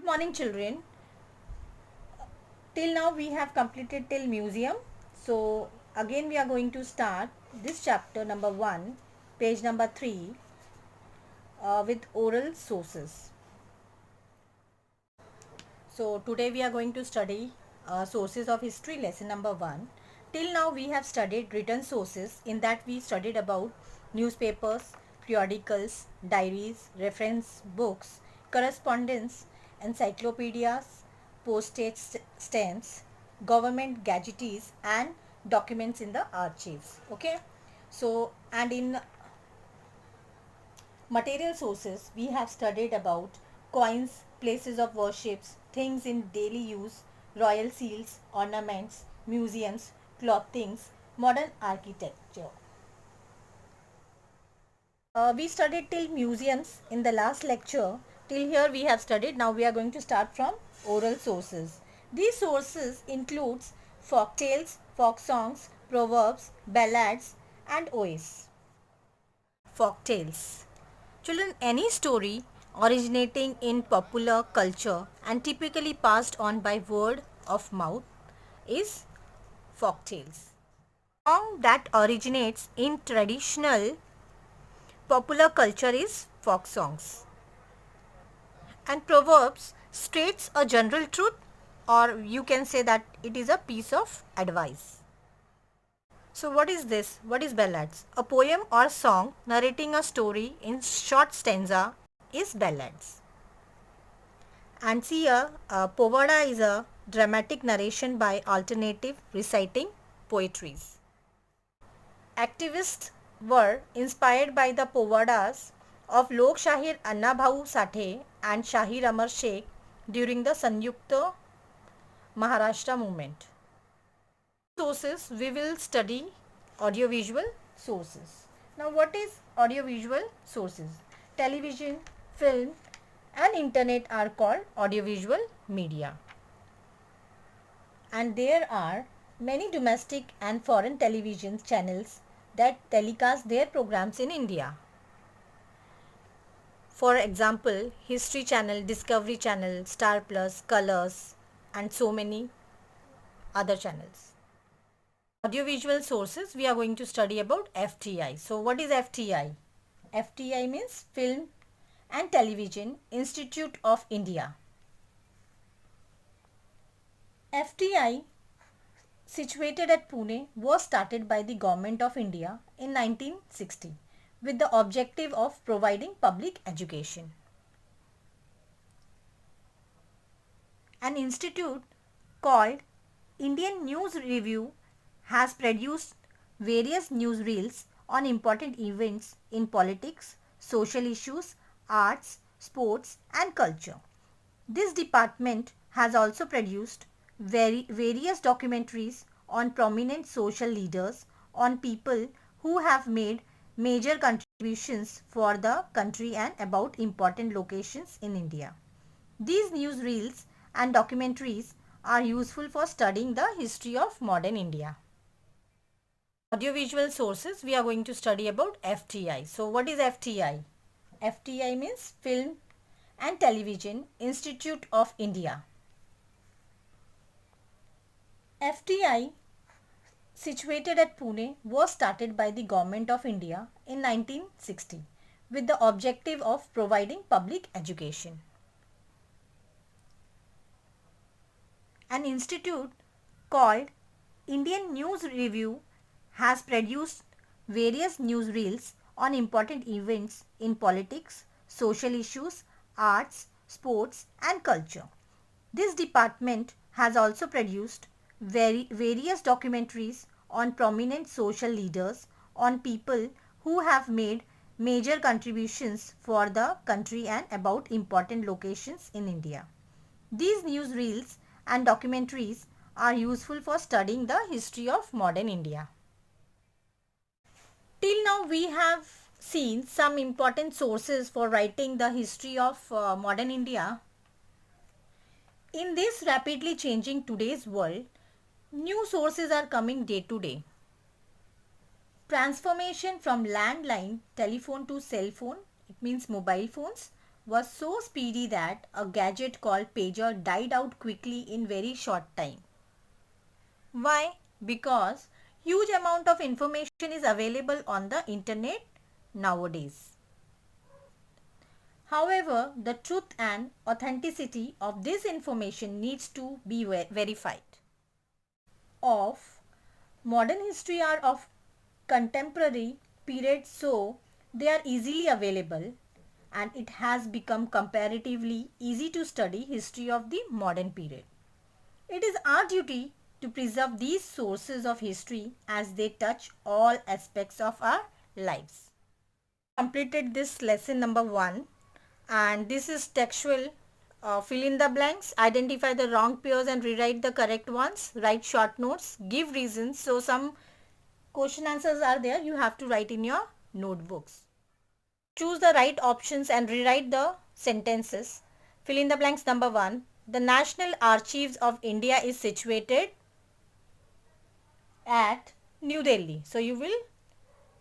Good morning, children. Till now we have completed till museum. So again we are going to start this chapter number 1, page number 3 with oral sources. So today we are going to study sources of history lesson number 1. Till now we have studied written sources. In that we studied about newspapers, periodicals, diaries, reference books, correspondence, encyclopedias, stamps, government gazettees and documents in the archives. Okay. So and in material sources, we have studied about coins, places of worships, things in daily use, royal seals, ornaments, museums, clothings, modern architecture. We studied till museums in the last lecture. Till here we have studied. Now we are going to start from oral sources. These sources includes folk tales, folk songs, proverbs, ballads and odes. Folk tales. Children, any story originating in popular culture and typically passed on by word of mouth is folk tales. Song that originates in traditional popular culture is folk songs. And proverbs states a general truth, or you can say that it is a piece of advice. So what is this? What is ballads? A poem or song narrating a story in short stanza is ballads. And see povada is a dramatic narration by alternative reciting poetries. Activists were inspired by the povadas of Lok Shahir Anna Bhau Sathe and Shahir Amar Sheikh during the Sanyukta Maharashtra movement. Sources, we will study audiovisual sources. Now what is audiovisual sources? Television, film and internet are called audiovisual media. And there are many domestic and foreign television channels that telecast their programs in India. For example, History Channel, Discovery Channel, Star Plus, Colors and so many other channels. Audiovisual sources, we are going to study about FTI. So what is FTI? FTI means Film and Television Institute of India. FTI, situated at Pune, was started by the Government of India in 1960 with the objective of providing public education. An institute called Indian News Review has produced various newsreels on important events in politics, social issues, arts, sports and culture. This department has also produced various documentaries on prominent social leaders, on people who have made major contributions for the country and about important locations in India. These newsreels and documentaries are useful for studying the history of modern India. Audiovisual sources, we are going to study about FTI. So what is FTI? FTI means Film and Television Institute of India. FTI, situated at Pune, was started by the Government of India in 1960 with the objective of providing public education. An institute called Indian News Review has produced various newsreels on important events in politics, social issues, arts, sports and culture. This department has also produced various documentaries on prominent social leaders, on people who have made major contributions for the country and about important locations in India. These newsreels and documentaries are useful for studying the history of modern India. Till now we have seen some important sources for writing the history of modern India. In this rapidly changing today's world, new sources are coming day to day. Transformation from landline telephone to cell phone, it means mobile phones, was so speedy that a gadget called pager died out quickly in very short time. Why? Because huge amount of information is available on the internet nowadays. However, the truth and authenticity of this information needs to be verified. Of modern history are of contemporary period, so they are easily available, and it has become comparatively easy to study history of the modern period. It is our duty to preserve these sources of history as they touch all aspects of our lives. Completed this lesson number 1, and this is textual. Fill in the blanks, identify the wrong pairs and rewrite the correct ones, write short notes, give reasons. So some question answers are there, you have to write in your notebooks. Choose the right options and rewrite the sentences. Fill in the blanks. Number 1, the National Archives of India is situated at New Delhi. So you will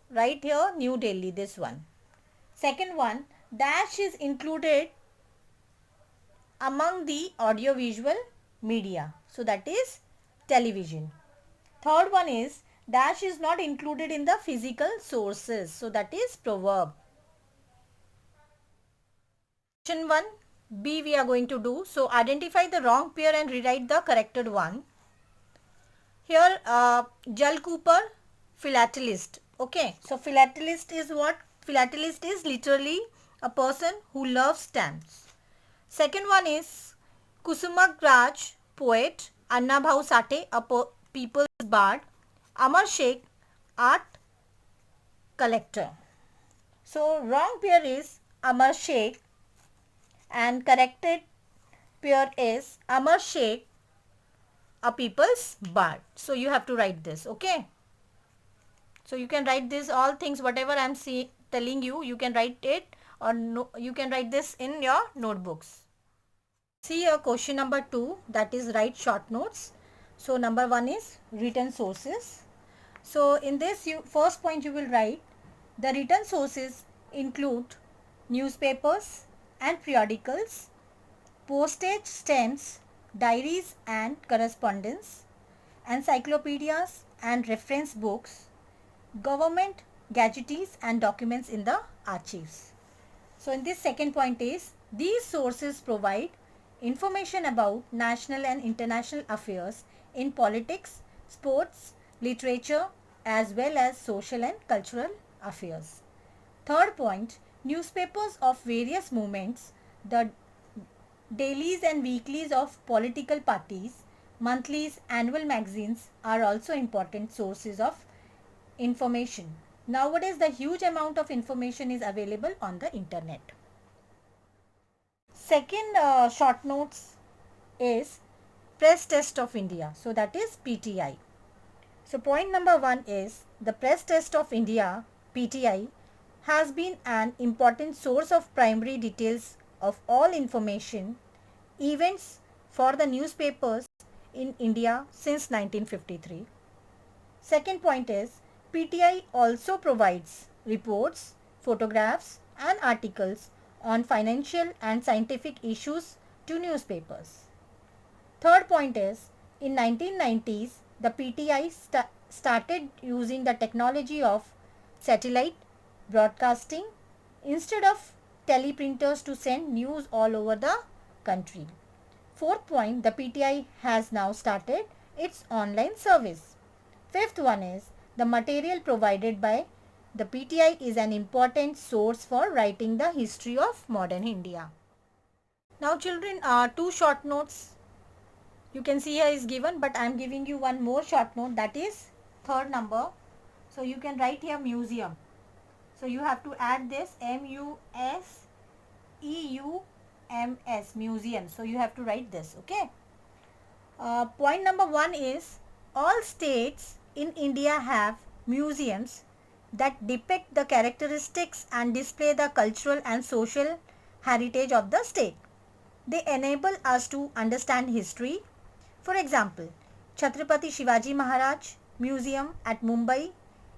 write here New Delhi, this one. Second one, dash is included among the audiovisual media. So that is television. Third one is dash is not included in the physical sources. So that is proverb. Question 1, B we are going to do. So identify the wrong pair and rewrite the corrected one. Here Jal Cooper, philatelist. Okay, so philatelist is what? Philatelist is literally a person who loves stamps. Second one is Kusumagraj, poet. Anna Bhau Sate, a people's bard. Amar Sheikh, art collector. So wrong pair is Amar Sheikh and corrected pair is Amar Sheikh, a people's bard. So you have to write this. Okay. So you can write this all things whatever I am telling you, you can write it, or no, you can write this in your notebooks. See your question number 2, that is write short notes. So number 1 is written sources. So in this first point you will write the written sources include newspapers and periodicals, postage stamps, diaries and correspondence, encyclopedias and reference books, government gazettees and documents in the archives. So in this second point is these sources provide information about national and international affairs in politics, sports, literature as well as social and cultural affairs. Third point, newspapers of various movements, the dailies and weeklies of political parties, monthlies, annual magazines are also important sources of information. Nowadays the huge amount of information is available on the internet. Second short notes is Press Test of India. So that is PTI. So point number 1 is the Press Test of India, PTI, has been an important source of primary details of all information events for the newspapers in India since 1953. Second point is PTI also provides reports, photographs and articles on financial and scientific issues to newspapers. Third point is in 1990s the PTI started using the technology of satellite broadcasting instead of teleprinters to send news all over the country. Fourth point, the PTI has now started its online service. Fifth one is the material provided by the PTI is an important source for writing the history of modern India. Now children, 2 short notes you can see here is given, but I am giving you one more short note, that is third number. So you can write here museum. So you have to add this MUSEUMS, museum. So you have to write this. Okay. Point number 1 is all states in India have museums that depict the characteristics and display the cultural and social heritage of the state. They enable us to understand history. For example, Chhatrapati Shivaji Maharaj Museum at Mumbai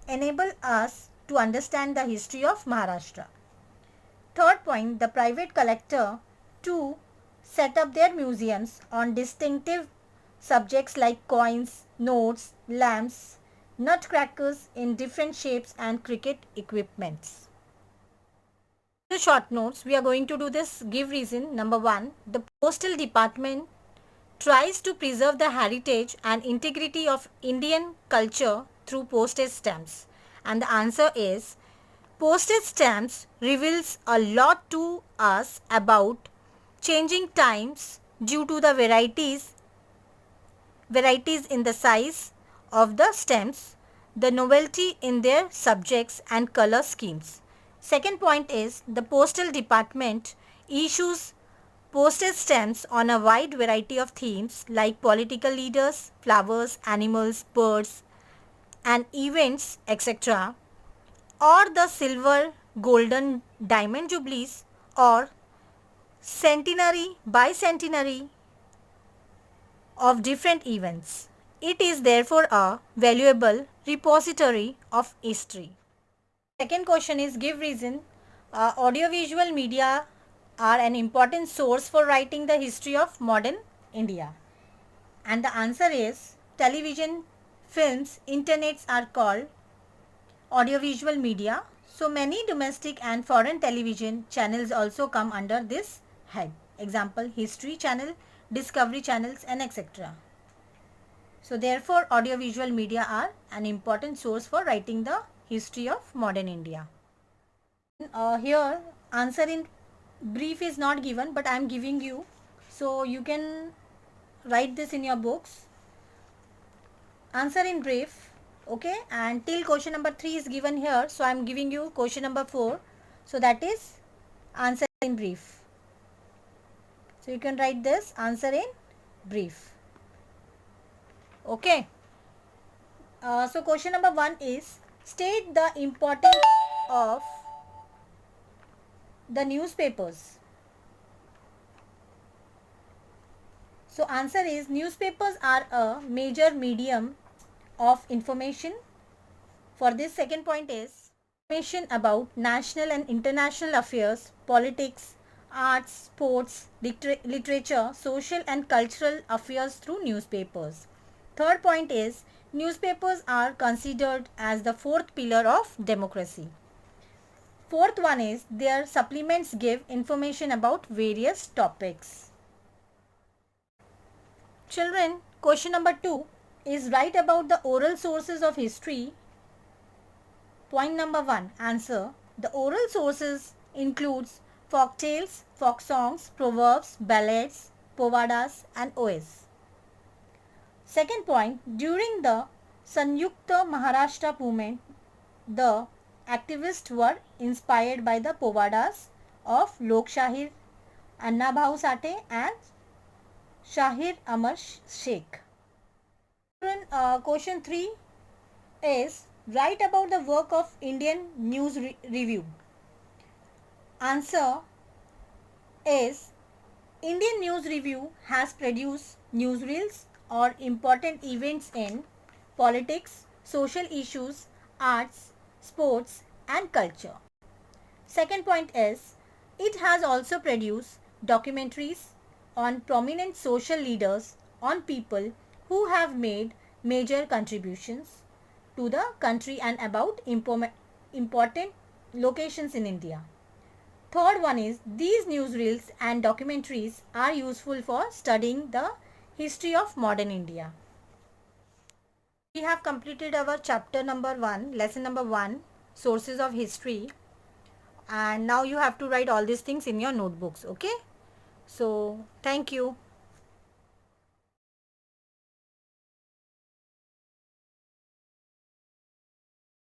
enable us to understand the history of Maharashtra. Third point, the private collector to set up their museums on distinctive subjects like coins, notes, lamps, nutcrackers in different shapes and cricket equipments. The short notes, we are going to do this. Give reason. Number 1, the postal department tries to preserve the heritage and integrity of Indian culture through postage stamps. And the answer is, postage stamps reveals a lot to us about changing times due to the varieties in the size of the stamps, the novelty in their subjects and color schemes. Second point is, the postal department issues postage stamps on a wide variety of themes like political leaders, flowers, animals, birds and events, etc., or the silver, golden, diamond jubilees, or centenary, bicentenary of different events. It is therefore a valuable repository of history. Second question is, give reason. Audiovisual media are an important source for writing the history of modern India. And the answer is, television, films, internets are called audiovisual media. So many domestic and foreign television channels also come under this head. Example, History Channel, Discovery Channels and etc. So therefore audiovisual media are an important source for writing the history of modern India. Here answer in brief is not given, but I am giving you, so you can write this in your books. Answer in brief, okay, and till question number 3 is given here, so I am giving you question number 4, so that is answer in brief. So you can write this, answer in brief. Okay. So question number 1 is, state the importance of the newspapers. So answer is, newspapers are a major medium of information. For this, second point is, information about national and international affairs, politics, arts, sports, literature, social and cultural affairs through newspapers. Third point is, newspapers are considered as the fourth pillar of democracy. Fourth one is, their supplements give information about various topics. Children, question number 2 is, write about the oral sources of history. Point number 1, answer. The oral sources includes folk tales, folk songs, proverbs, ballads, povadas and odes. Second point, during the Sanyukta Maharashtra movement, the activists were inspired by the povadas of Lok Shahir Anna Bhau Sate and Shahir Amar Sheikh. Question 3 is, write about the work of Indian News Review. Answer is, Indian News Review has produced newsreels or important events in politics, social issues, arts, sports and culture. Second point is, it has also produced documentaries on prominent social leaders, on people who have made major contributions to the country and about important locations in India. Third one is, these newsreels and documentaries are useful for studying the history of modern India. We have completed our chapter number 1, lesson number 1, sources of history, and now you have to write all these things in your notebooks. Okay, so thank you.